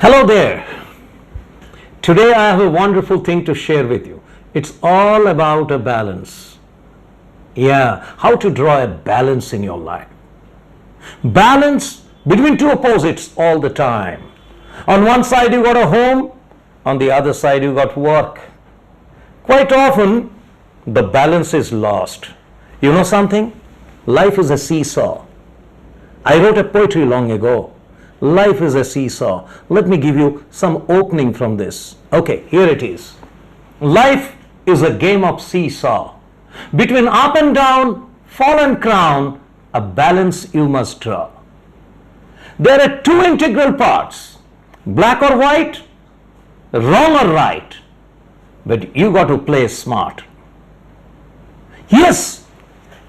Hello there. Today I have a wonderful thing to share with you. It's all about a balance. Yeah, how to draw a balance in your life. Balance between two opposites all the time. On one side you got a home, on the other side you got work. Quite often the balance is lost. You know something? Life is a seesaw. I wrote a poetry long ago. Life is a seesaw. Let me give you some opening from this. Okay, here it is. Life is a game of seesaw. Between up and down, fall and crown, a balance you must draw. There are two integral parts, black or white, wrong or right, but you got to play smart. Yes,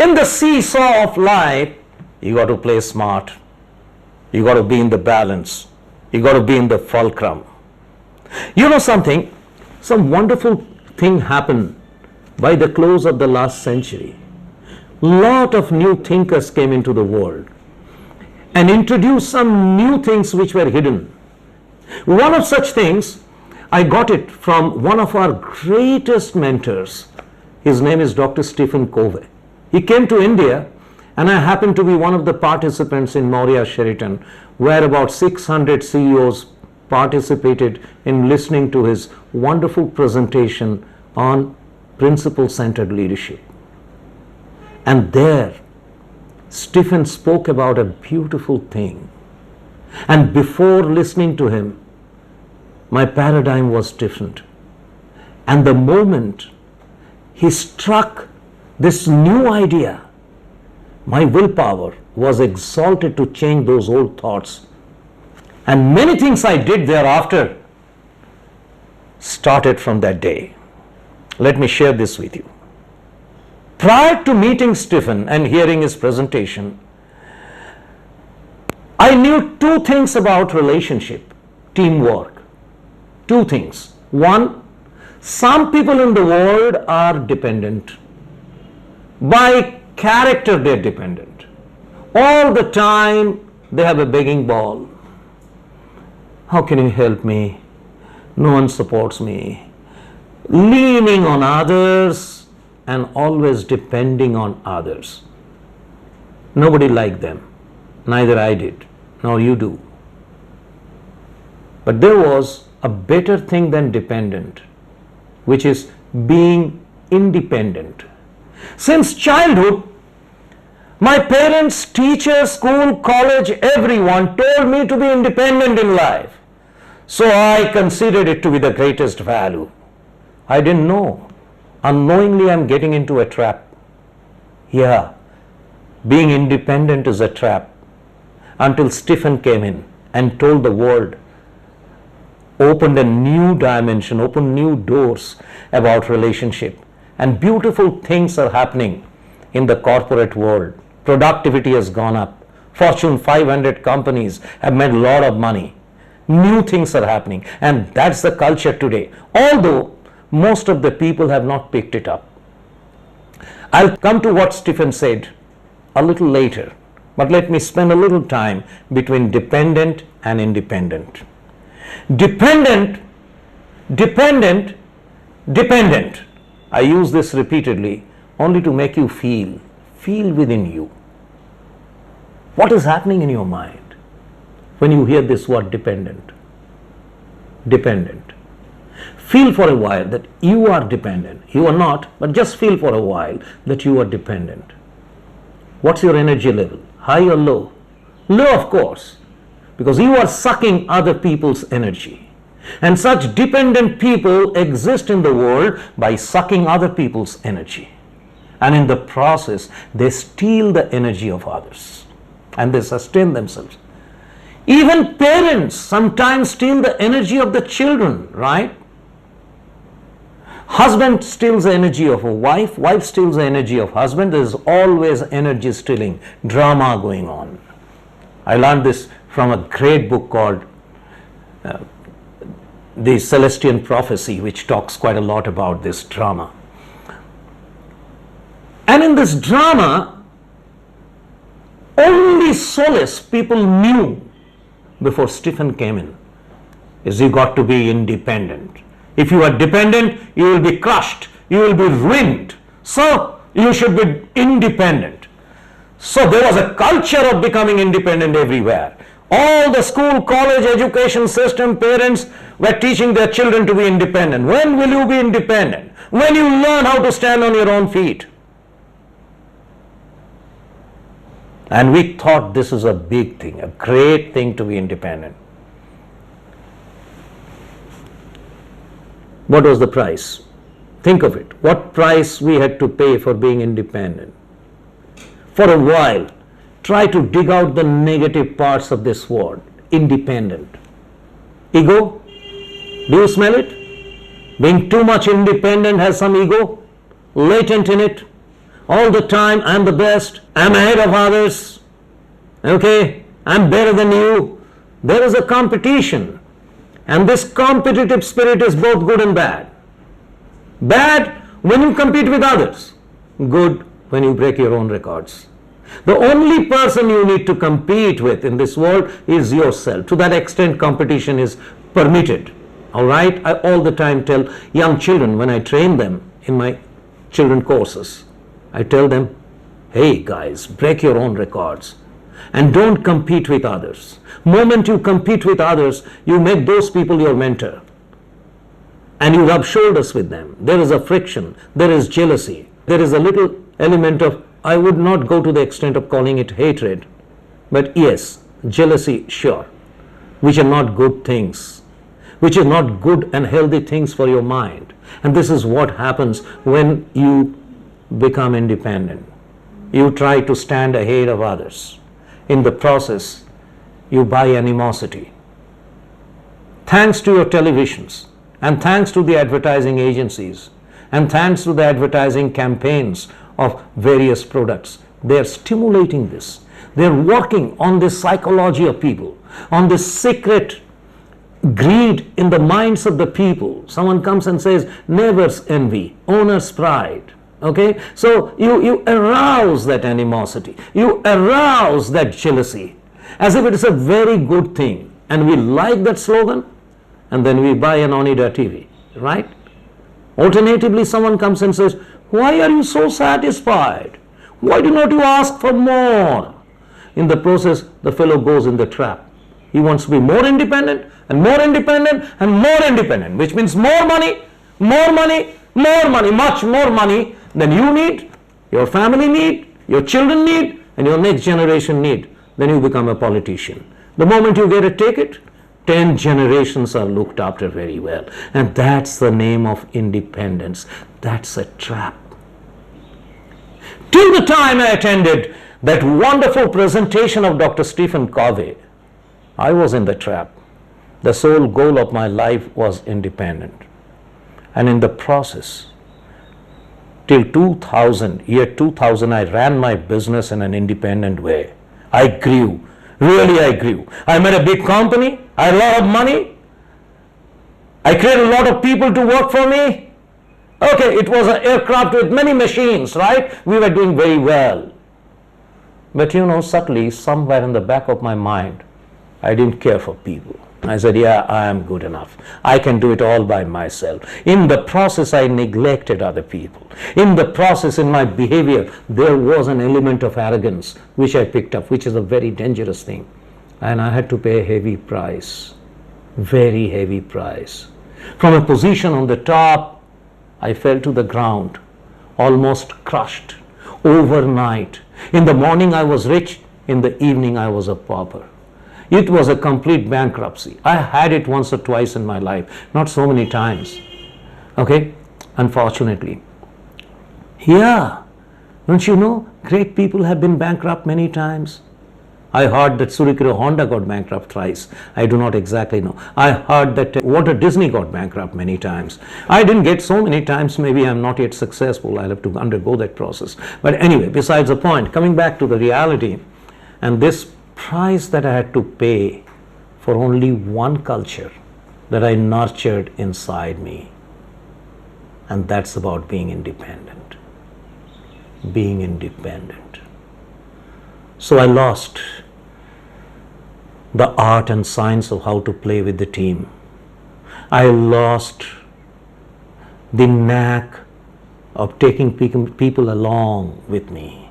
in the seesaw of life, you got to play smart. You got to be in the balance. You got to be in the fulcrum. You know something? Some wonderful thing happened by the close of the last century. Lot of new thinkers came into the world and introduced some new things which were hidden. One of such things, I got it from one of our greatest mentors. His name is Dr. Stephen Covey. He came to India, and I happened to be one of the participants in Maurya Sheraton, where about 600 CEOs participated in listening to his wonderful presentation on Principle-Centered Leadership. And there, Stephen spoke about a beautiful thing. And before listening to him, my paradigm was different. And the moment he struck this new idea, my willpower was exalted to change those old thoughts. And many things I did thereafter started from that day. Let me share this with you. Prior to meeting Stephen and hearing his presentation, I knew two things about relationship, teamwork. Two things. One, some people in the world are dependent. By character they're dependent. All the time they have a begging ball. How can you help me? No one supports me. Leaning on others and always depending on others. Nobody liked them. Neither I did, nor you do. But there was a better thing than dependent, which is being independent. Since childhood, my parents, teachers, school, college, everyone told me to be independent in life. So I considered it to be the greatest value. I didn't know. Unknowingly, I'm getting into a trap. Yeah, being independent is a trap. Until Stephen came in and told the world, opened a new dimension, opened new doors about relationship. And beautiful things are happening in the corporate world. Productivity has gone up. Fortune 500 companies have made a lot of money. New things are happening, and that's the culture today. Although most of the people have not picked it up. I'll come to what Stephen said a little later, but let me spend a little time between dependent and independent. Dependent. I use this repeatedly only to make you feel within you. What is happening in your mind when you hear this word dependent? Dependent. Feel for a while that you are dependent. You are not, but just feel for a while that you are dependent. What's your energy level? High or low? Low, of course, because you are sucking other people's energy. And such dependent people exist in the world by sucking other people's energy. And in the process, they steal the energy of others. And they sustain themselves. Even parents sometimes steal the energy of the children, right? Husband steals the energy of a wife. Wife steals the energy of husband. There is always energy stealing, drama going on. I learned this from a great book called The Celestian Prophecy, which talks quite a lot about this drama. And in this drama, only solace people knew before Stephen came in. is you got to be independent. If you are dependent, you will be crushed, you will be ruined. So you should be independent. So there was a culture of becoming independent everywhere. All the school, college, education system, parents were teaching their children to be independent. When will you be independent? When you learn how to stand on your own feet. And we thought this is a big thing, a great thing to be independent. What was the price? Think of it. What price we had to pay for being independent? For a while, try to dig out the negative parts of this word, independent. Ego? Do you smell it? Being too much independent has some ego latent in it. All the time, I'm the best, I'm ahead of others, okay, I'm better than you. There is a competition, and this competitive spirit is both good and bad. Bad when you compete with others, good when you break your own records. The only person you need to compete with in this world is yourself. To that extent, competition is permitted. All right? I all the time tell young children when I train them in my children courses, I tell them, hey guys, break your own records and don't compete with others. Moment you compete with others, you make those people your mentor and you rub shoulders with them. There is a friction, there is jealousy, there is a little element of, I would not go to the extent of calling it hatred, but yes, jealousy, sure, which are not good things, which are not good and healthy things for your mind. And this is what happens when you become independent. You try to stand ahead of others. In the process, you buy animosity. Thanks to your televisions, and thanks to the advertising agencies, and thanks to the advertising campaigns of various products, they are stimulating this. They are working on this psychology of people, on this secret greed in the minds of the people. Someone comes and says, neighbor's envy, owner's pride. Okay, so you arouse that animosity, you arouse that jealousy as if it is a very good thing, and we like that slogan, and then we buy an Onida TV, right? Alternatively, someone comes and says, why are you so satisfied? Why do not you ask for more? In the process, the fellow goes in the trap. He wants to be more independent and more independent and more independent, which means more money, more money, more money, much more money than you need, your family need, your children need, and your next generation need. Then you become a politician. The moment you get a ticket, 10 generations are looked after very well. And that's the name of independence. That's a trap. Till the time I attended that wonderful presentation of Dr. Stephen Covey, I was in the trap. The sole goal of my life was independent. And in the process, till year 2000, I ran my business in an independent way. I grew. Really, I grew. I made a big company. I had a lot of money. I created a lot of people to work for me. Okay, it was an aircraft with many machines, right? We were doing very well. But subtly, somewhere in the back of my mind, I didn't care for people. I said, yeah, I am good enough. I can do it all by myself. In the process, I neglected other people. In the process, in my behavior, there was an element of arrogance which I picked up, which is a very dangerous thing. And I had to pay a heavy price, very heavy price. From a position on the top, I fell to the ground, almost crushed, overnight. In the morning, I was rich. In the evening, I was a pauper. It was a complete bankruptcy. I had it once or twice in my life, not so many times. Okay, unfortunately. Yeah, don't you know, great people have been bankrupt many times. I heard that Surikiro Honda got bankrupt thrice. I do not exactly know. I heard that Walt Disney got bankrupt many times. I didn't get so many times. Maybe I'm not yet successful. I'll have to undergo that process. But anyway, besides the point, coming back to the reality, and this price that I had to pay for only one culture that I nurtured inside me. And that's about being independent. Being independent. So I lost the art and science of how to play with the team. I lost the knack of taking people along with me.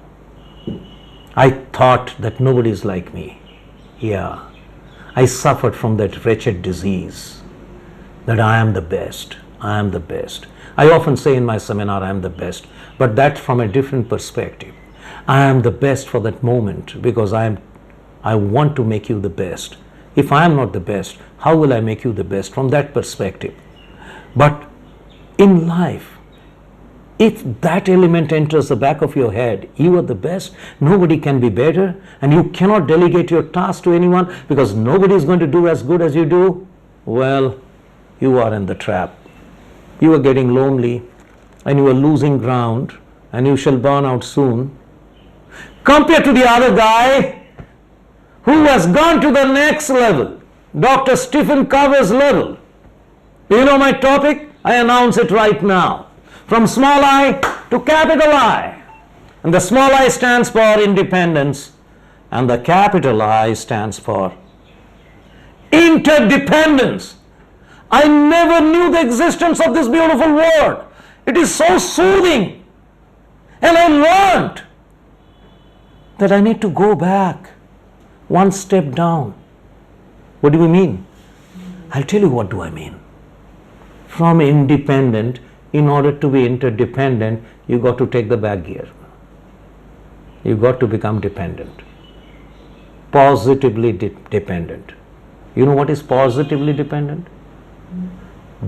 I thought that nobody is like me. Yeah, I suffered from that wretched disease that I am the best. I am the best. I often say in my seminar, I am the best, but that's from a different perspective. I am the best for that moment because I want to make you the best. If I am not the best, how will I make you the best from that perspective? But in life, if that element enters the back of your head, you are the best, nobody can be better, and you cannot delegate your task to anyone because nobody is going to do as good as you do, well, you are in the trap. You are getting lonely and you are losing ground and you shall burn out soon. Compared to the other guy who has gone to the next level, Dr. Stephen Covey's level. You know my topic? I announce it right now. From small I to capital I. And the small I stands for independence and the capital I stands for interdependence. I never knew the existence of this beautiful word. It is so soothing. And I learned that I need to go back one step down. What do we mean? I'll tell you what do I mean. From independent, in order to be interdependent, you got to take the back gear. You got to become dependent. Positively dependent. You know what is positively dependent?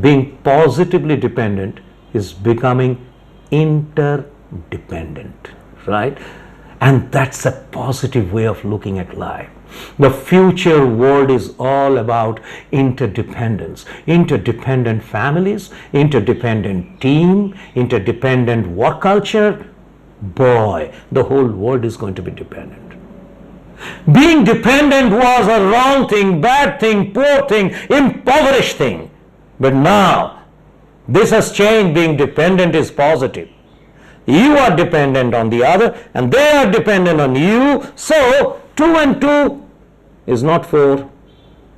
Being positively dependent is becoming interdependent, right? And that's a positive way of looking at life. The future world is all about interdependence. Interdependent families, interdependent team, interdependent work culture. Boy, the whole world is going to be dependent. Being dependent was a wrong thing, bad thing, poor thing, impoverished thing. But now, this has changed. Being dependent is positive. You are dependent on the other and they are dependent on you. So, 2 and 2 is not 4,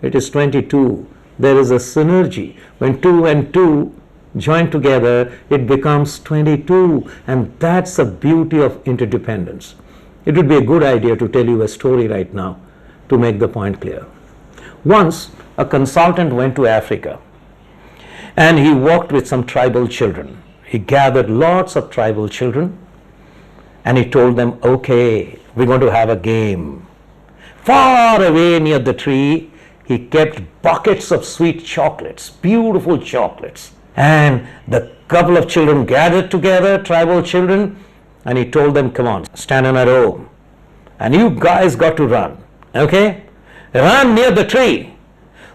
it is 22. There is a synergy. When 2 and 2 join together, it becomes 22. And that's the beauty of interdependence. It would be a good idea to tell you a story right now to make the point clear. Once, a consultant went to Africa and he worked with some tribal children. He gathered lots of tribal children and he told them, okay, we're going to have a game. Far away near the tree, he kept buckets of sweet chocolates, beautiful chocolates. And the couple of children gathered together, tribal children, and he told them, come on, stand in a row. And you guys got to run, okay? Run near the tree.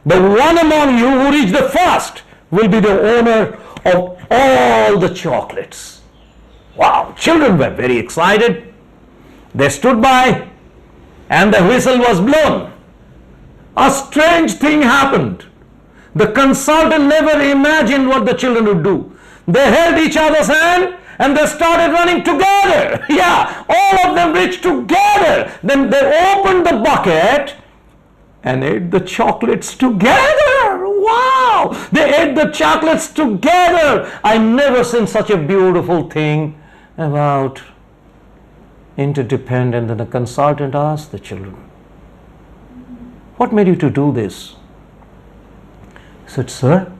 The one among you who reached the first will be the owner of all the chocolates. Wow, children were very excited. They stood by and the whistle was blown. A strange thing happened. The consultant never imagined what the children would do. They held each other's hand and they started running together. Yeah, all of them reached together. Then they opened the bucket and ate the chocolates together. Wow! They ate the chocolates together. I never seen such a beautiful thing about interdependent. And the consultant asked the children, what made you to do this? He said, sir,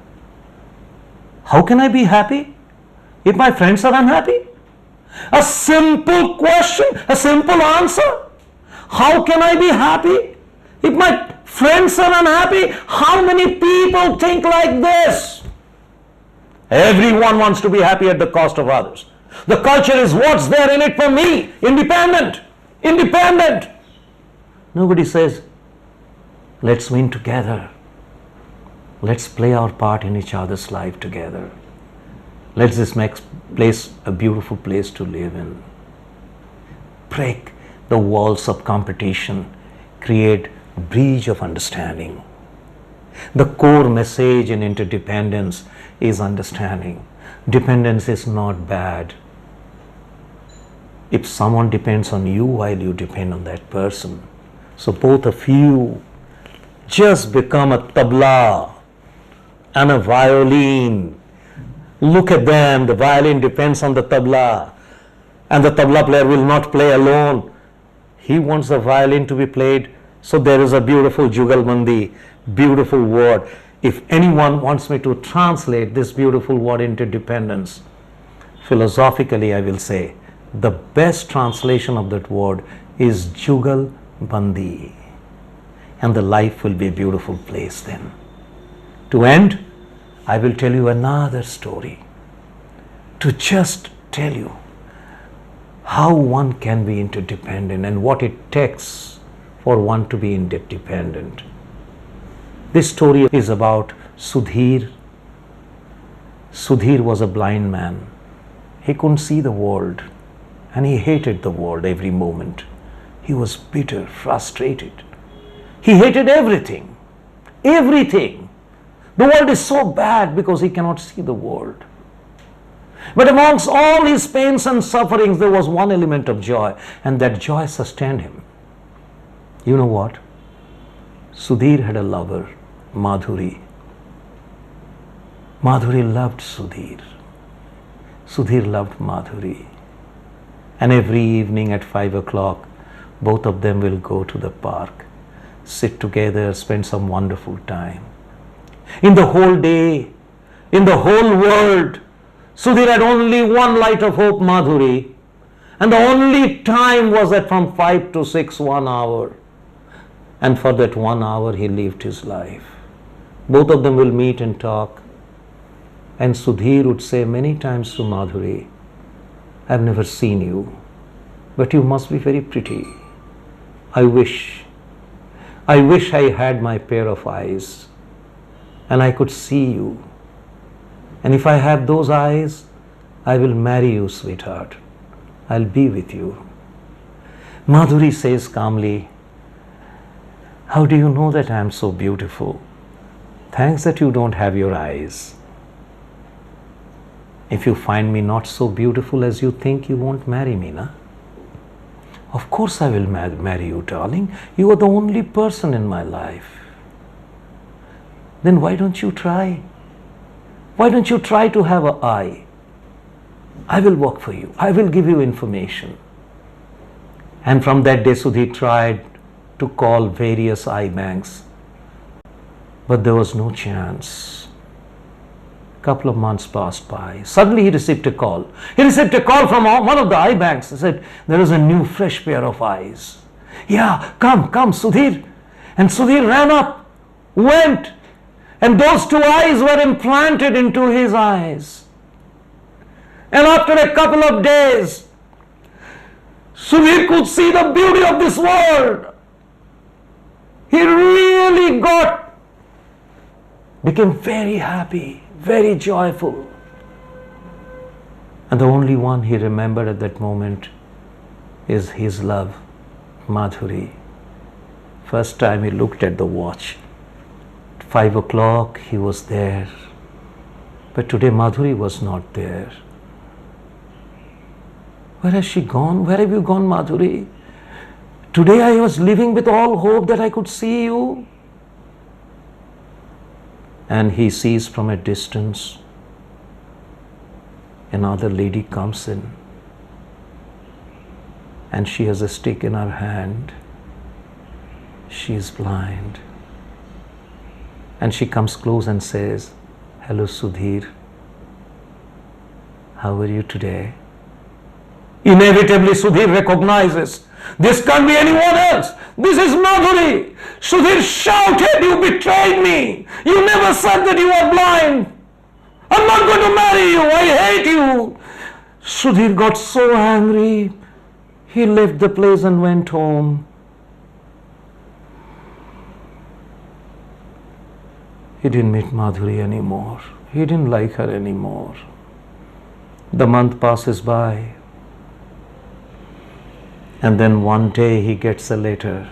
how can I be happy if my friends are unhappy? A simple question, a simple answer. How can I be happy if my friends are unhappy? How many people think like this? Everyone wants to be happy at the cost of others. The culture is what's there in it for me. Independent. Independent. Nobody says, let's win together. Let's play our part in each other's life together. Let's just make place a beautiful place to live in. Break the walls of competition. Create a bridge of understanding. The core message in interdependence is understanding. Dependence is not bad. If someone depends on you while you depend on that person, so both of you just become a tabla, and a violin. Look at them, the violin depends on the tabla, and the tabla player will not play alone. He wants the violin to be played, so there is a beautiful jugalbandi, beautiful word. If anyone wants me to translate this beautiful word interdependence, philosophically I will say, the best translation of that word is jugalbandi, and the life will be a beautiful place then. To end, I will tell you another story, to just tell you how one can be interdependent and what it takes for one to be interdependent. This story is about Sudhir. Sudhir was a blind man. He couldn't see the world, and he hated the world every moment. He was bitter, frustrated. He hated everything. Everything. The world is so bad because he cannot see the world. But amongst all his pains and sufferings, there was one element of joy, and that joy sustained him. You know what? Sudhir had a lover, Madhuri. Madhuri loved Sudhir. Sudhir loved Madhuri. And every evening at 5 o'clock, both of them will go to the park, sit together, spend some wonderful time. In the whole day, in the whole world, Sudhir had only one light of hope, Madhuri. And the only time was that from 5 to 6, 1 hour. And for that 1 hour, he lived his life. Both of them will meet and talk. And Sudhir would say many times to Madhuri, I've never seen you, but you must be very pretty. I wish I had my pair of eyes and I could see you. And if I have those eyes, I will marry you, sweetheart. I'll be with you. Madhuri says calmly, how do you know that I am so beautiful? Thanks that you don't have your eyes. If you find me not so beautiful as you think, you won't marry me, na? Of course I will marry you, darling. You are the only person in my life. Then why don't you try? Why don't you try to have an eye? I will work for you. I will give you information. And from that day, Sudhir tried to call various eye banks, but there was no chance. Couple of months passed by. Suddenly he received a call. He received a call from one of the eye banks. He said, there is a new fresh pair of eyes. Yeah, come, Sudhir. And Sudhir ran up, went, and those two eyes were implanted into his eyes. And after a couple of days, Sudhir could see the beauty of this world. He really became very happy, very joyful. And the only one he remembered at that moment is his love, Madhuri. First time he looked at the watch. 5 o'clock he was there. But today Madhuri was not there. Where has she gone? Where have you gone, Madhuri? Today I was living with all hope that I could see you. And he sees from a distance another lady comes in, and she has a stick in her hand. She is blind. And she comes close and says, hello, Sudhir. How are you today? Inevitably, Sudhir recognizes, this can't be anyone else. This is Madhuri. Sudhir shouted, you betrayed me. You never said that you are blind. I'm not going to marry you. I hate you. Sudhir got so angry. He left the place and went home. He didn't meet Madhuri anymore. He didn't like her anymore. The month passes by. And then one day he gets a letter.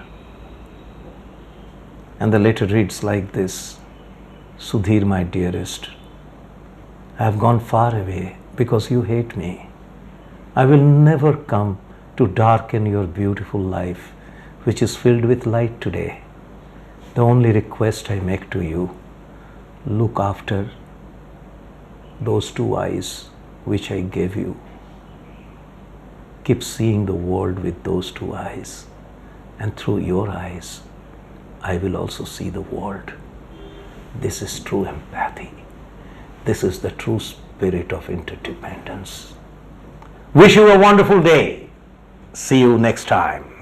And the letter reads like this. Sudhir, my dearest, I have gone far away because you hate me. I will never come to darken your beautiful life, which is filled with light today. The only request I make to you, Look after those two eyes which I gave you. Keep seeing the world with those two eyes, and through your eyes, I will also see the world. This is true empathy. This is the true spirit of interdependence. Wish you a wonderful day. See you next time.